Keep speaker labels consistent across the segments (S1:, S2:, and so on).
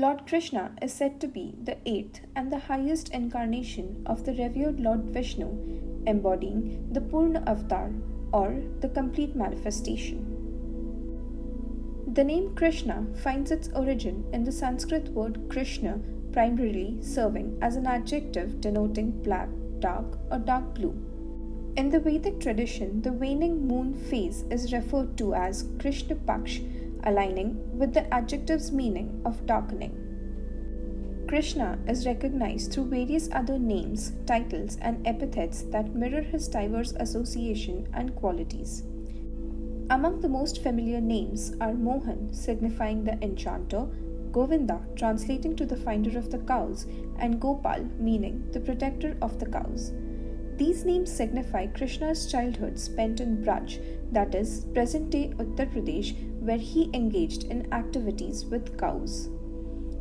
S1: Lord Krishna is said to be the eighth and the highest incarnation of the revered Lord Vishnu, embodying the Purna Avatar or the complete manifestation. The name Krishna finds its origin in the Sanskrit word Krishna, primarily serving as an adjective denoting black, dark, or dark blue. In the Vedic tradition, the waning moon phase is referred to as Krishna Paksh, aligning with the adjective's meaning of darkening. Krishna is recognized through various other names, titles, and epithets that mirror his diverse association and qualities. Among the most familiar names are Mohan, signifying the enchanter, Govinda, translating to the finder of the cows, and Gopal, meaning the protector of the cows. These names signify Krishna's childhood spent in Braj, that is, present-day Uttar Pradesh, where he engaged in activities with cows.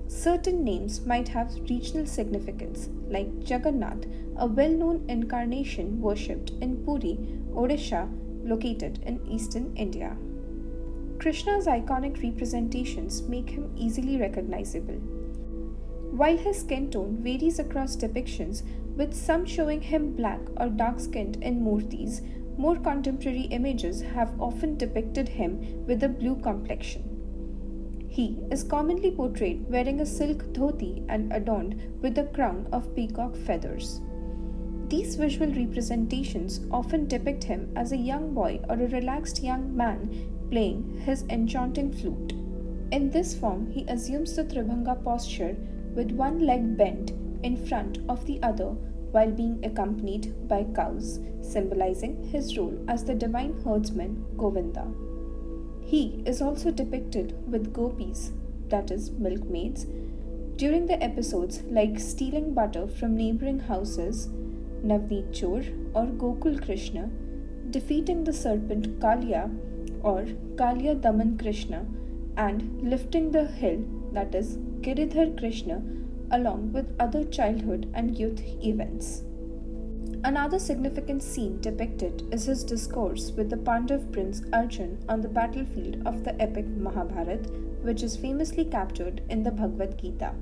S1: Certain names might have regional significance, like Jagannath, a well-known incarnation worshipped in Puri, Odisha, located in eastern India. Krishna's iconic representations make him easily recognizable. While his skin tone varies across depictions, with some showing him black or dark-skinned in murtis, more contemporary images have often depicted him with a blue complexion. He is commonly portrayed wearing a silk dhoti and adorned with a crown of peacock feathers. These visual representations often depict him as a young boy or a relaxed young man playing his enchanting flute. In this form, he assumes the Tribhanga posture with one leg bent in front of the other while being accompanied by cows, symbolizing his role as the divine herdsman Govinda. He is also depicted with gopis, that is, milkmaids, during the episodes like stealing butter from neighboring houses, Navneet Chor or Gokul Krishna, defeating the serpent Kalya or Kalya Daman Krishna, and lifting the hill, that is, Giridhar Krishna, along with other childhood and youth events. Another significant scene depicted is his discourse with the Pandav prince Arjun on the battlefield of the epic Mahabharata, which is famously captured in the Bhagavad Gita.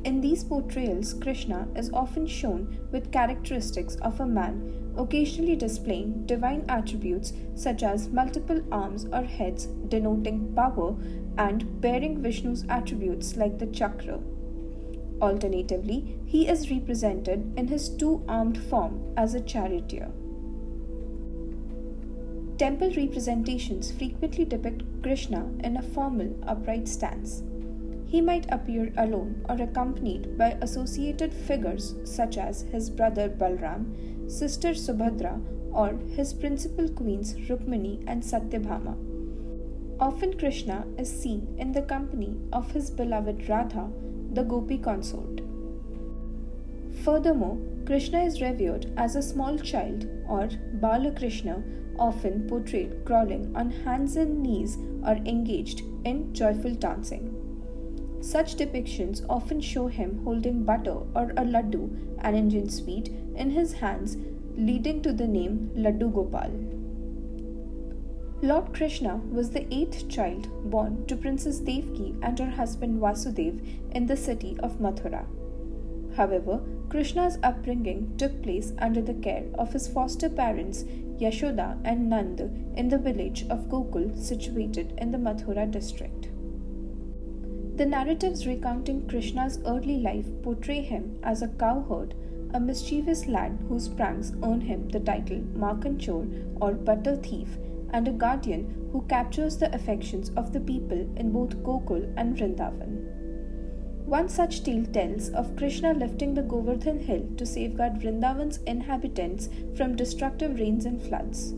S1: In these portrayals, Krishna is often shown with characteristics of a man, occasionally displaying divine attributes such as multiple arms or heads denoting power and bearing Vishnu's attributes like the chakra. Alternatively, he is represented in his two-armed form as a charioteer. Temple representations frequently depict Krishna in a formal, upright stance. He might appear alone or accompanied by associated figures such as his brother Balram, sister Subhadra, or his principal queens Rukmini and Satyabhama. Often Krishna is seen in the company of his beloved Radha, the Gopi consort. Furthermore, Krishna is revered as a small child or Bala Krishna, often portrayed crawling on hands and knees or engaged in joyful dancing. Such depictions often show him holding butter or a laddu, an Indian sweet, in his hands, leading to the name Laddu Gopal. Lord Krishna was the eighth child born to Princess Devaki and her husband Vasudev in the city of Mathura. However, Krishna's upbringing took place under the care of his foster parents Yashoda and Nand in the village of Gokul situated in the Mathura district. The narratives recounting Krishna's early life portray him as a cowherd, a mischievous lad whose pranks earn him the title Makhan Chor or butter thief, and a guardian who captures the affections of the people in both Gokul and Vrindavan. One such tale tells of Krishna lifting the Govardhan hill to safeguard Vrindavan's inhabitants from destructive rains and floods.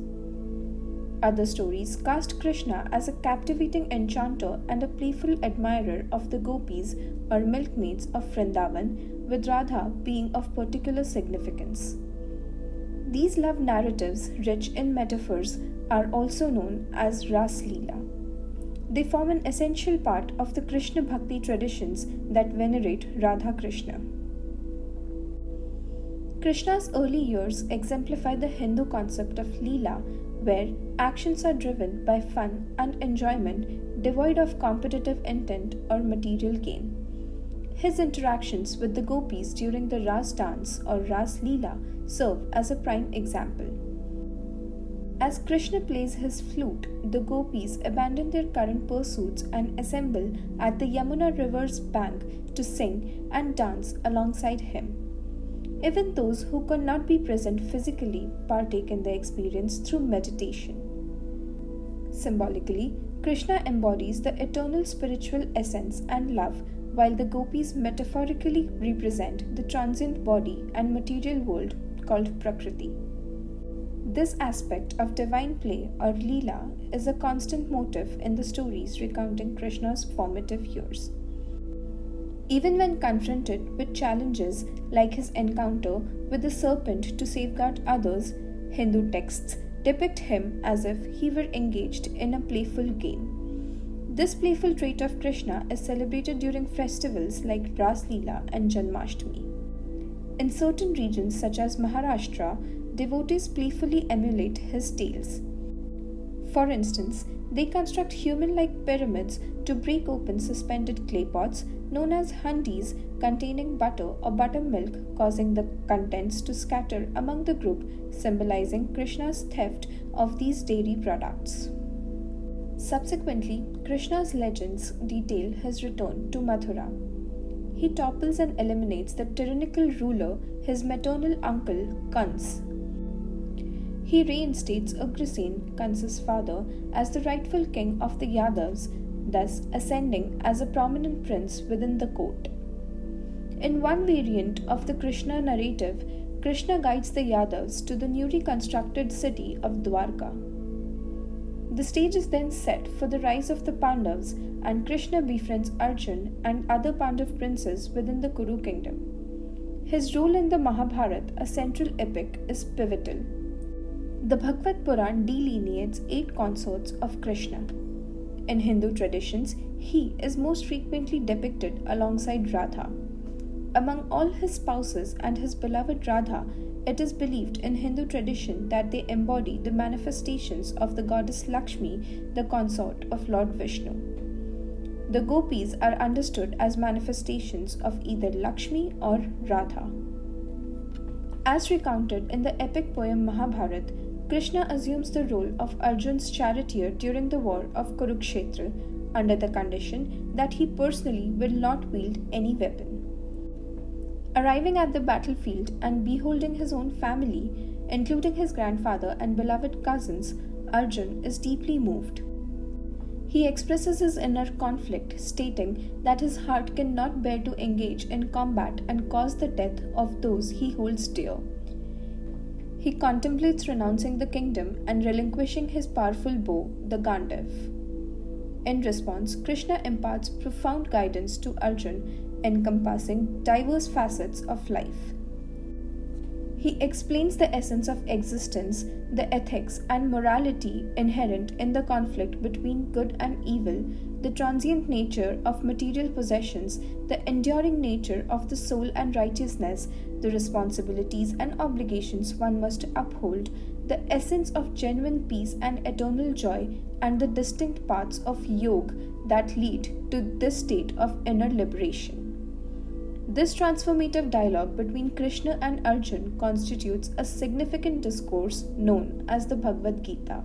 S1: Other stories cast Krishna as a captivating enchanter and a playful admirer of the gopis or milkmaids of Vrindavan, with Radha being of particular significance. These love narratives, rich in metaphors, are also known as Ras Leela. They form an essential part of the Krishna Bhakti traditions that venerate Radha Krishna. Krishna's early years exemplify the Hindu concept of Leela, where actions are driven by fun and enjoyment, devoid of competitive intent or material gain. His interactions with the gopis during the Ras dance or Ras Leela serve as a prime example. As Krishna plays his flute, the gopis abandon their current pursuits and assemble at the Yamuna river's bank to sing and dance alongside him. Even those who could not be present physically partake in the experience through meditation. Symbolically, Krishna embodies the eternal spiritual essence and love, while the gopis metaphorically represent the transient body and material world called Prakriti. This aspect of divine play or Leela is a constant motif in the stories recounting Krishna's formative years. Even when confronted with challenges like his encounter with the serpent to safeguard others, Hindu texts depict him as if he were engaged in a playful game. This playful trait of Krishna is celebrated during festivals like Ras Leela and Janmashtami. In certain regions such as Maharashtra, devotees playfully emulate his tales. For instance, they construct human-like pyramids to break open suspended clay pots known as handis containing butter or buttermilk, causing the contents to scatter among the group, symbolizing Krishna's theft of these dairy products. Subsequently, Krishna's legends detail his return to Mathura. He topples and eliminates the tyrannical ruler, his maternal uncle Kans. He reinstates Ugrasen, Kansa's father, as the rightful king of the Yadavs, thus ascending as a prominent prince within the court. In one variant of the Krishna narrative, Krishna guides the Yadavs to the newly constructed city of Dwarka. The stage is then set for the rise of the Pandavas, and Krishna befriends Arjun and other Pandav princes within the Kuru kingdom. His role in the Mahabharata, a central epic, is pivotal. The Bhagavad Puran delineates 8 consorts of Krishna. In Hindu traditions, he is most frequently depicted alongside Radha. Among all his spouses and his beloved Radha, it is believed in Hindu tradition that they embody the manifestations of the goddess Lakshmi, the consort of Lord Vishnu. The gopis are understood as manifestations of either Lakshmi or Radha. As recounted in the epic poem Mahabharata, Krishna assumes the role of Arjun's charioteer during the war of Kurukshetra, under the condition that he personally will not wield any weapon. Arriving at the battlefield and beholding his own family, including his grandfather and beloved cousins, Arjun is deeply moved. He expresses his inner conflict, stating that his heart cannot bear to engage in combat and cause the death of those he holds dear. He contemplates renouncing the kingdom and relinquishing his powerful bow, the Gandav. In response, Krishna imparts profound guidance to Arjun, encompassing diverse facets of life. He explains the essence of existence, the ethics and morality inherent in the conflict between good and evil, the transient nature of material possessions, the enduring nature of the soul and righteousness, the responsibilities and obligations one must uphold, the essence of genuine peace and eternal joy, and the distinct paths of yoga that lead to this state of inner liberation. This transformative dialogue between Krishna and Arjun constitutes a significant discourse known as the Bhagavad Gita.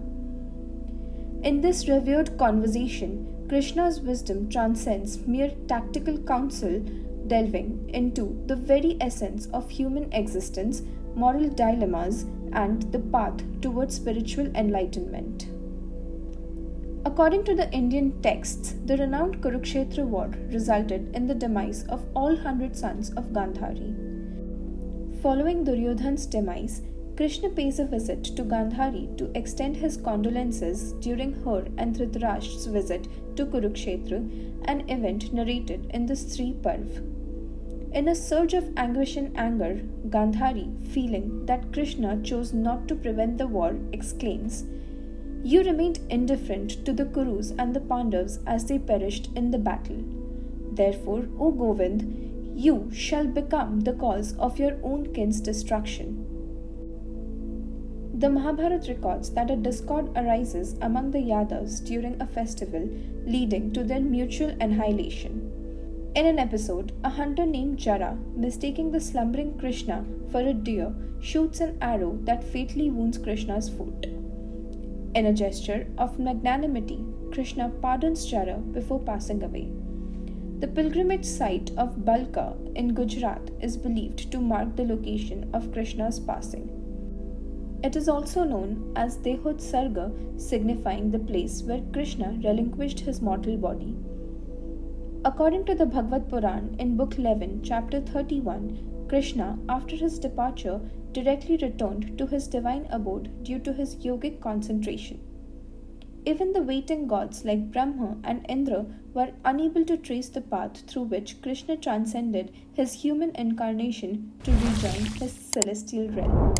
S1: In this revered conversation, Krishna's wisdom transcends mere tactical counsel, delving into the very essence of human existence, moral dilemmas, and the path towards spiritual enlightenment. According to the Indian texts, the renowned Kurukshetra war resulted in the demise of all 100 sons of Gandhari. Following Duryodhan's demise, Krishna pays a visit to Gandhari to extend his condolences during her and Dhritarashtra's visit to Kurukshetra, an event narrated in the Sri Parv. In a surge of anguish and anger, Gandhari, feeling that Krishna chose not to prevent the war, exclaims, "You remained indifferent to the Kurus and the Pandavas as they perished in the battle. Therefore, O Govind, you shall become the cause of your own kin's destruction." The Mahabharata records that a discord arises among the Yadavs during a festival, leading to their mutual annihilation. In an episode, a hunter named Jara, mistaking the slumbering Krishna for a deer, shoots an arrow that fatally wounds Krishna's foot. In a gesture of magnanimity, Krishna pardons Jara before passing away. The pilgrimage site of Balka in Gujarat is believed to mark the location of Krishna's passing. It is also known as Dehot Sarga, signifying the place where Krishna relinquished his mortal body. According to the Bhagavad Puran in Book 11, Chapter 31, Krishna, after his departure, directly returned to his divine abode due to his yogic concentration. Even the waiting gods like Brahma and Indra were unable to trace the path through which Krishna transcended his human incarnation to rejoin his celestial realm.